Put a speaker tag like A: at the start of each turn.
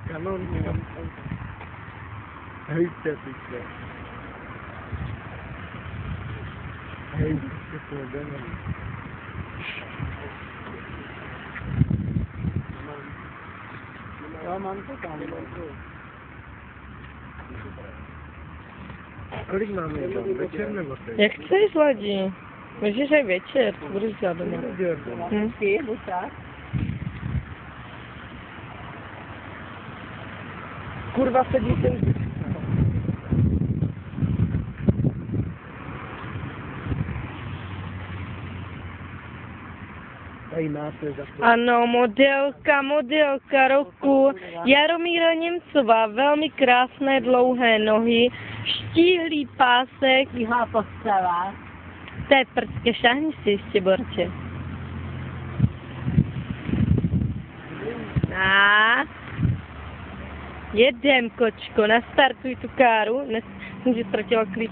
A: Kanonky. Hejte, piče. Hejte, to jdeme. Já mám to tam. Kolik máme tam? Večer nebo teď?
B: Jak chceš, Ladi? Můžeš aj večer, to budeš dělat doma.
A: Kurva, sedí ten. Tady máte za to.
B: Ano, modelka roku. Jaromíra Němcová, velmi krásné dlouhé nohy, štíhlý pásek.
C: Tichá postava.
B: To je prstě, šáhni si ještě, Borče. A jedem, kočko, nastartuj tu káru. Jsem ti ztratila klíč.